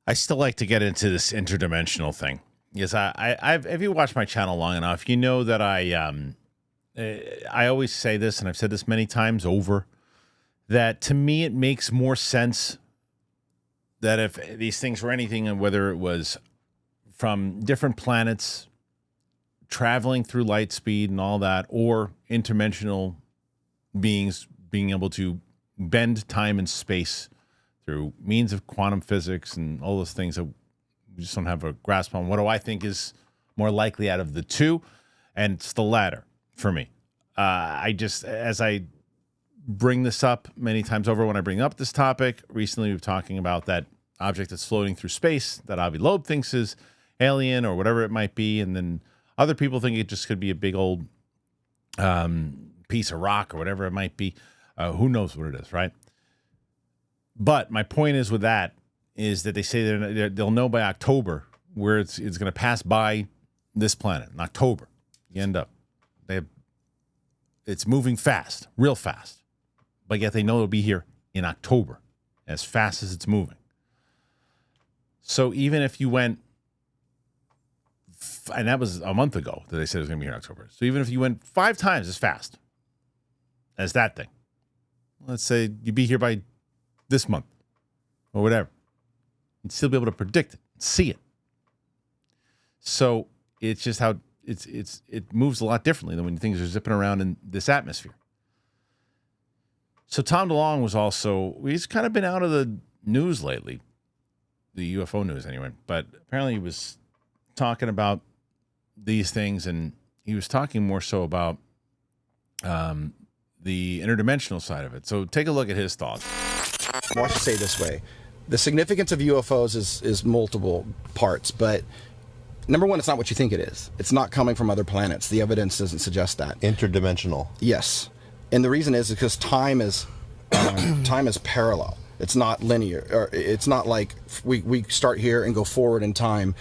I still like to get into this interdimensional thing. Yes, I've if you watch my channel long enough, you know that I always say this, and I've said this many times over, that to me it makes more sense that if these things were anything, and whether it was from different planets traveling through light speed and all that, or interdimensional beings being able to bend time and space through means of quantum physics and all those things that we just don't have a grasp on. What do I think is more likely out of the two? And it's the latter for me. As I bring this up many times over when I bring up this topic, recently we were talking about that object that's floating through space that Avi Loeb thinks is alien or whatever it might be. And then other people think it just could be a big old piece of rock or whatever it might be. Who knows what it is, right? But my point is with that is that they say they'll know by October where it's going to pass by this planet in October. You end up, it's moving fast, real fast, but yet they know it'll be here in October, as fast as it's moving. So even if you went, and that was a month ago that they said it was going to be here in October. So even if you went 5 times as fast as that thing, let's say you'd be here by this month or whatever, you'd still be able to predict it, see it. So it's just how it moves a lot differently than when things are zipping around in this atmosphere. So Tom DeLonge he's kind of been out of the news lately, the UFO news anyway, but apparently he was talking about these things, and he was talking more so about the interdimensional side of it. So take a look at his thoughts. Well, I should say it this way. The significance of UFOs is multiple parts, but number one, it's not what you think it is. It's not coming from other planets. The evidence doesn't suggest that. Interdimensional. Yes. And the reason is because time is parallel. It's not linear. Or it's not like we start here and go forward in time.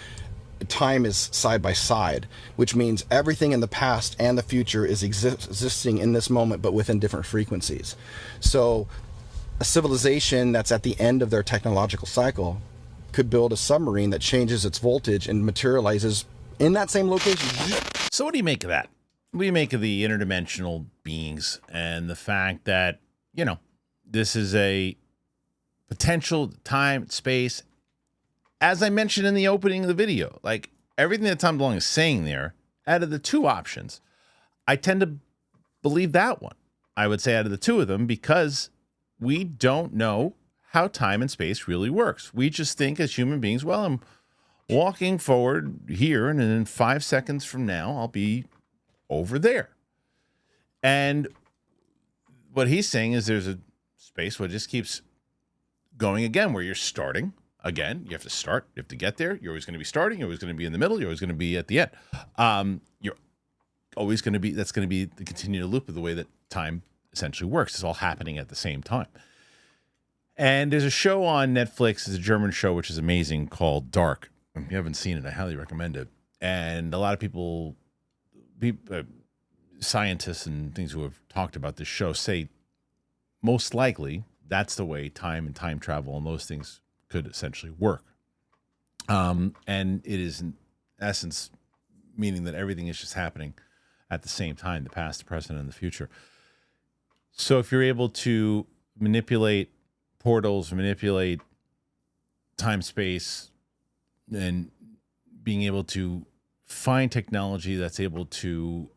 Time is side by side, which means everything in the past and the future is existing in this moment, but within different frequencies. So a civilization that's at the end of their technological cycle could build a submarine that changes its voltage and materializes in that same location. So what do you make of that? What do you make of the interdimensional beings and the fact that, this is a potential time, space, as I mentioned in the opening of the video, like everything that Tom DeLonge is saying there, out of the two options, I tend to believe that one. I would say out of the two of them, because we don't know how time and space really works. We just think as human beings, well, I'm walking forward here, and in 5 seconds from now, I'll be over there. And what he's saying is there's a space where it just keeps going again, where you're starting again. You have to start. You have to get there. You're always going to be starting. You're always going to be in the middle. You're always going to be at the end. You're always going to be, that's going to be the continual loop of the way that time essentially works. It's all happening at the same time. And there's a show on Netflix, it's a German show, which is amazing, called Dark. If you haven't seen it, I highly recommend it. And a lot of people, scientists and things who have talked about this show say most likely that's the way time and time travel and those things could essentially work. And it is in essence meaning that everything is just happening at the same time, the past, the present, and the future. So if you're able to manipulate portals, manipulate time, space, and being able to find technology that's able to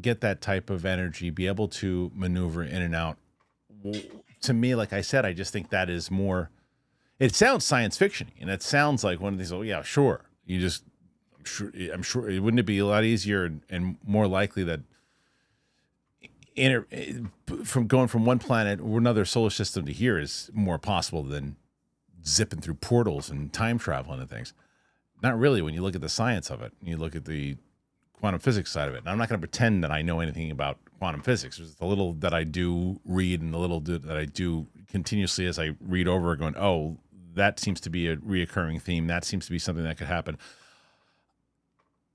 get that type of energy, be able to maneuver in and out. To me, like I said, I just think that is more, it sounds science fiction, and it sounds like one of these, oh yeah, sure. I'm sure, wouldn't it be a lot easier and more likely that from going from one planet or another solar system to here is more possible than zipping through portals and time traveling and things. Not really when you look at the science of it. You look at the quantum physics side of it. And I'm not going to pretend that I know anything about quantum physics. There's the little that I do read and the little that I do continuously as I read over going, oh, that seems to be a reoccurring theme. That seems to be something that could happen.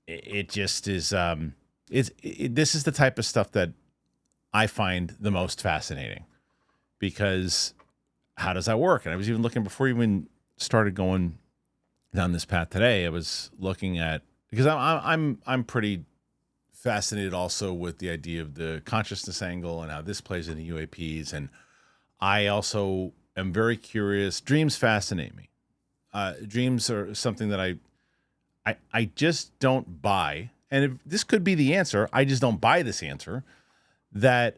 It just is, this is the type of stuff that I find the most fascinating, because how does that work? And I was even looking before you even started going down this path today, I was looking at, because I'm pretty fascinated also with the idea of the consciousness angle and how this plays into UAPs, and I also am very curious. Dreams fascinate me. Dreams are something that I just don't buy, and if this could be the answer, I just don't buy this answer, that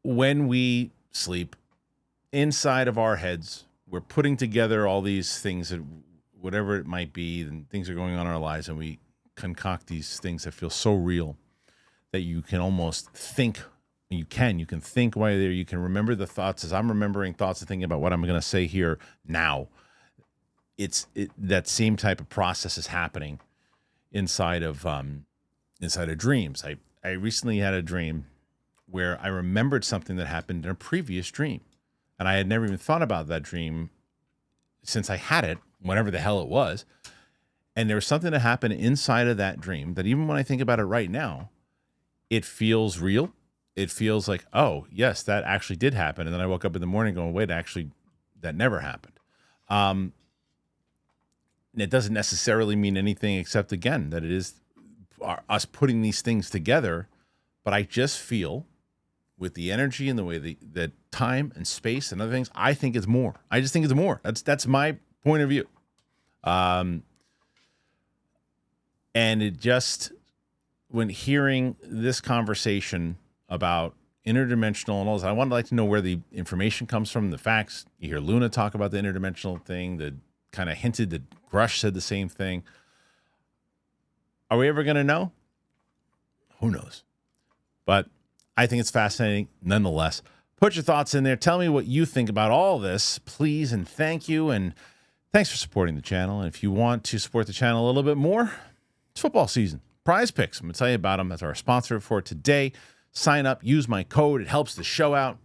when we sleep, inside of our heads, we're putting together all these things that, whatever it might be, and things are going on in our lives, and we concoct these things that feel so real that you can almost think. You can think while you're there. You can remember the thoughts, as I'm remembering thoughts and thinking about what I'm going to say here now. That same type of process is happening inside of dreams. I recently had a dream where I remembered something that happened in a previous dream, and I had never even thought about that dream since I had it, whatever the hell it was. And there was something that happened inside of that dream that even when I think about it right now, it feels real. It feels like, oh, yes, that actually did happen. And then I woke up in the morning going, wait, actually, that never happened. And it doesn't necessarily mean anything except, again, that it is us putting these things together. But I just feel, with the energy and the way that time and space and other things, I think it's more. I just think it's more. That's my point of view. And it just, when hearing this conversation about interdimensional and all this, I would like to know where the information comes from, the facts. You hear Luna talk about the interdimensional thing, that kind of hinted that Grush said the same thing. Are we ever going to know? Who knows? But I think it's fascinating nonetheless. Put your thoughts in there. Tell me what you think about all this, please, and thank you. And thanks for supporting the channel. And if you want to support the channel a little bit more, it's football season. PrizePicks, I'm going to tell you about them. That's our sponsor for today. Sign up, use my code. It helps the show out.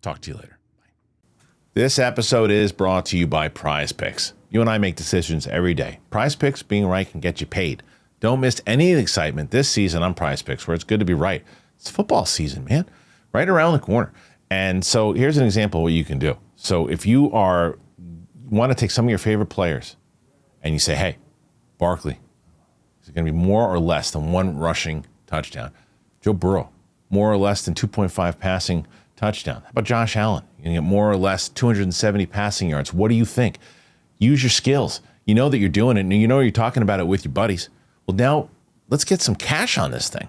Talk to you later. Bye. This episode is brought to you by PrizePicks. You and I make decisions every day. PrizePicks, being right, can get you paid. Don't miss any of the excitement this season on PrizePicks, where it's good to be right. It's football season, man. Right around the corner. And so here's an example of what you can do. So if you want to take some of your favorite players and you say, hey, Barkley, is it going to be more or less than one rushing touchdown? Joe Burrow, more or less than 2.5 passing touchdown. How about Josh Allen? You're going to get more or less 270 passing yards. What do you think? Use your skills. You know that you're doing it, and you know you're talking about it with your buddies. Well, now let's get some cash on this thing.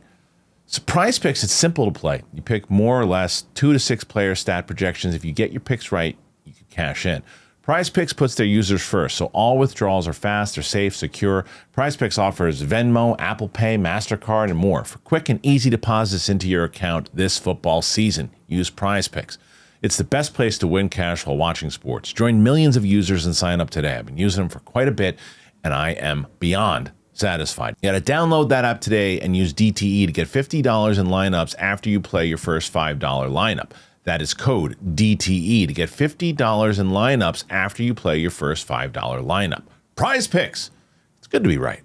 So PrizePicks, it's simple to play. You pick more or less 2 to 6 player stat projections. If you get your picks right, you can cash in. PrizePicks puts their users first, so all withdrawals are fast, they're safe, secure. PrizePicks offers Venmo, Apple Pay, MasterCard, and more for quick and easy deposits into your account this football season. Use PrizePicks. It's the best place to win cash while watching sports. Join millions of users and sign up today. I've been using them for quite a bit, and I am beyond satisfied. You got to download that app today and use DTE to get $50 in lineups after you play your first $5 lineup. That is code DTE to get $50 in lineups after you play your first $5 lineup. PrizePicks. It's good to be right.